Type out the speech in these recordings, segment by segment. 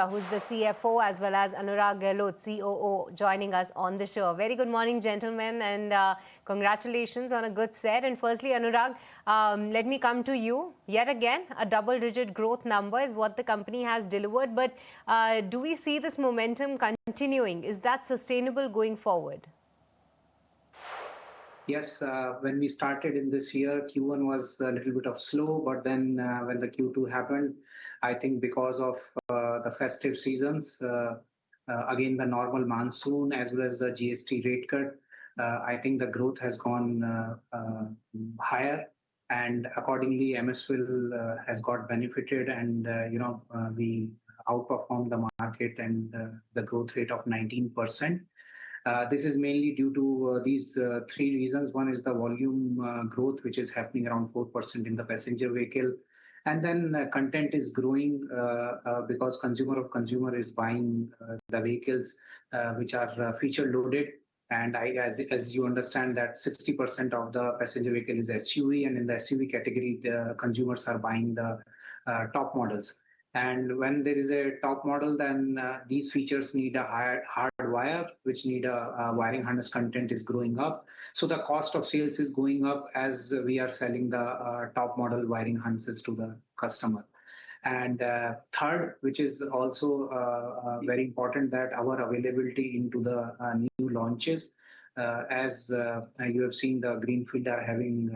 who's the CFO, as well as Anurag Gehlot, COO, joining us on the show. Very good morning, gentlemen, and congratulations on a good set. And firstly, Anurag, let me come to you. Yet again, a double-digit growth number is what the company has delivered. But do we see this momentum continuing? Is that sustainable going forward? Yes, when we started in this year, Q1 was a little bit of slow, but then when the Q2 happened, I think because of the festive seasons, again the normal monsoon as well as the GST rate cut, I think the growth has gone higher, and accordingly MSWIL has got benefited, and we outperformed the market and the growth rate of 19%. This is mainly due to these three reasons. One is the volume growth, which is happening around 4% in the passenger vehicle. And then content is growing because consumer is buying the vehicles which are feature loaded. And as you understand that 60% of the passenger vehicle is SUV, and in the SUV category, the consumers are buying the top models. And when there is a top model, then these features need a hard wire, which need a wiring harness content is growing up. So the cost of sales is going up as we are selling the top model wiring harnesses to the customer. And third, which is also very important, that our availability into the new launches, as you have seen, the Greenfield are having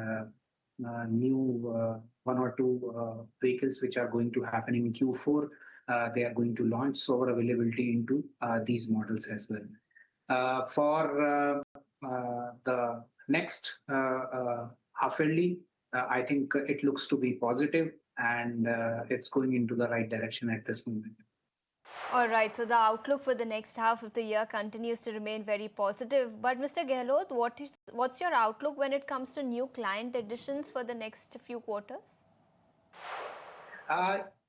new one or two vehicles which are going to happen in Q4. They are going to launch, so our availability into these models as well. For the next half yearly, I think it looks to be positive, and it's going into the right direction at this moment. All right, so the outlook for the next half of the year continues to remain very positive. But Mr. Gehlot, what's your outlook when it comes to new client additions for the next few quarters?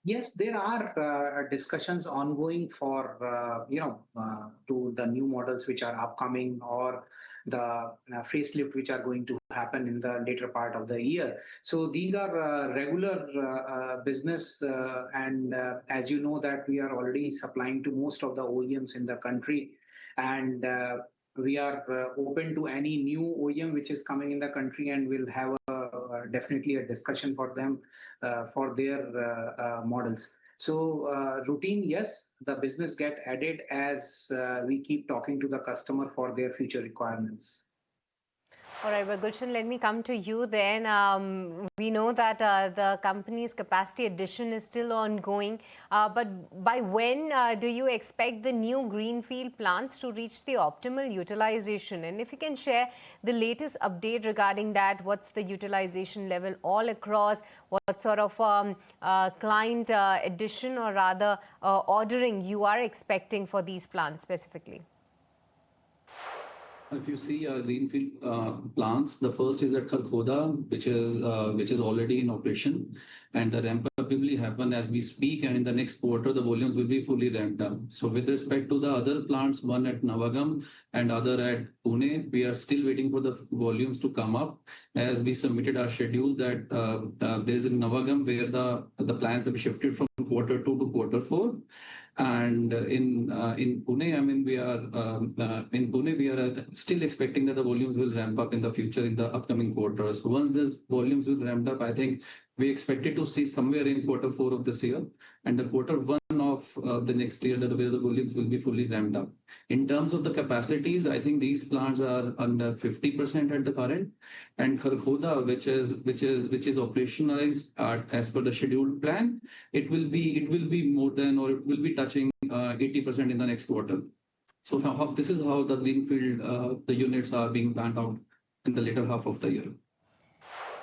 Yes, there are discussions ongoing for to the new models which are upcoming, or the facelift which are going to happen in the later part of the year. So these are regular business, and as you know that we are already supplying to most of the OEMs in the country, and we are open to any new OEM which is coming in the country, and we'll have definitely a discussion for them for their models. So routine, yes, the business get added as we keep talking to the customer for their future requirements. All right, well, Gulshan, let me come to you then. We know that the company's capacity addition is still ongoing, but by when do you expect the new Greenfield plants to reach the optimal utilization? And if you can share the latest update regarding that, what's the utilization level all across? What sort of client addition, or rather ordering, you are expecting for these plants specifically? If you see Greenfield plants, the first is at Kharkhoda, which is already in operation, and the ramp up will happen as we speak, and in the next quarter the volumes will be fully ramped up. So with respect to the other plants, one at Navagam and other at Pune, we are still waiting for the volumes to come up, as we submitted our schedule that there is in Navagam where the plans have shifted from quarter 2 to quarter 4. And in Pune, I mean, we are still expecting that the volumes will ramp up in the future in the upcoming quarters. Once these volumes will ramp up, I think we expected to see somewhere in quarter 4 of this year and the quarter 1 of the next year that where the volumes will be fully ramped up. In terms of the capacities, I think these plants are under 50% at the current, and Kharkhoda, which is operationalized as per the scheduled plan, it will be more than, or it will be touching 80% in the next quarter. So this is how the Greenfield the units are being planned out in the later half of the year.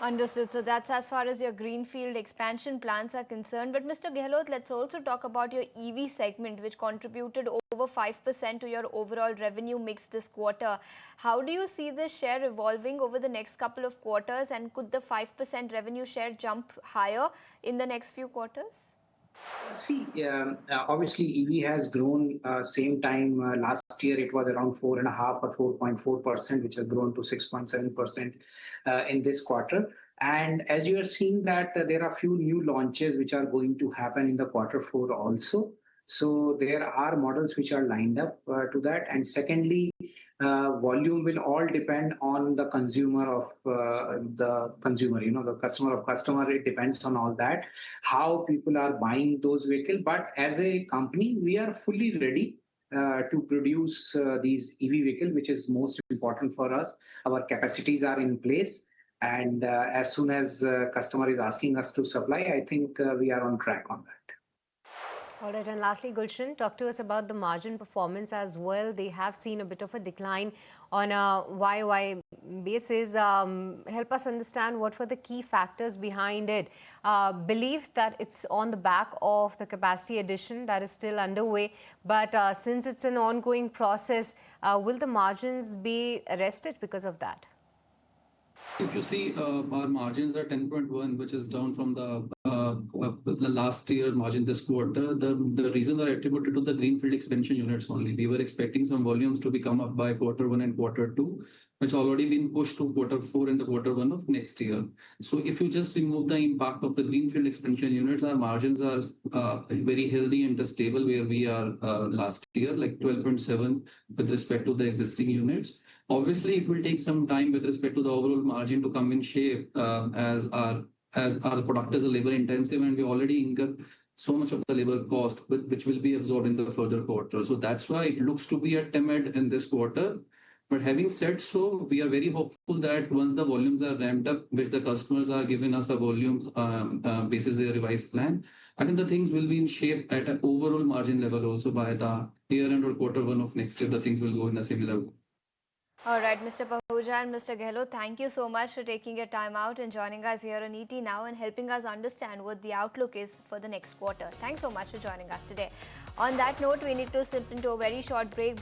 Understood. So that's as far as your Greenfield expansion plans are concerned. But Mr. Gehlot, let's also talk about your EV segment, which contributed over 5% to your overall revenue mix this quarter. How do you see this share evolving over the next couple of quarters, and could the 5% revenue share jump higher in the next few quarters? See, obviously EV has grown same time last year. It was around 4.5 or 4.4%, which has grown to 6.7% in this quarter. And as you are seeing that there are a few new launches which are going to happen in the quarter 4 also. So there are models which are lined up to that. And secondly, volume will all depend on the consumer of the consumer, the customer of customer. It depends on all that, how people are buying those vehicles. But as a company, we are fully ready to produce these EV vehicles, which is most important for us. Our capacities are in place. And as soon as customer is asking us to supply, I think we are on track on that. All right, and lastly, Gulshan, talk to us about the margin performance as well. They have seen a bit of a decline on a YOY basis. Help us understand what were the key factors behind it. Believe that it's on the back of the capacity addition that is still underway, but since it's an ongoing process, will the margins be arrested because of that? If you see, our margins are 10.1, which is down from the last year margin this quarter. The reasons are attributed to the Greenfield expansion units only. We were expecting some volumes to become up by Q1 and Q2, which already been pushed to Q4 and the Q1 of next year. So if you just remove the impact of the Greenfield expansion units, our margins are very healthy and stable where we are last year, like 12.7 with respect to the existing units. Obviously, it will take some time with respect to the overall margin to come in shape as our product is labor intensive and we already incur so much of the labor cost, which will be absorbed in the further quarter. So that's why it looks to be a timid in this quarter. But having said so, we are very hopeful that once the volumes are ramped up, which the customers are giving us the volumes basis their revised plan, I think the things will be in shape at an overall margin level also by the year end or Q1 of next year. The things will go in a similar way. All right, Mr. Pahuja and Mr. Gehlot, thank you so much for taking your time out and joining us here on ET Now and helping us understand what the outlook is for the next quarter. Thanks so much for joining us today. On that note, we need to slip into a very short break.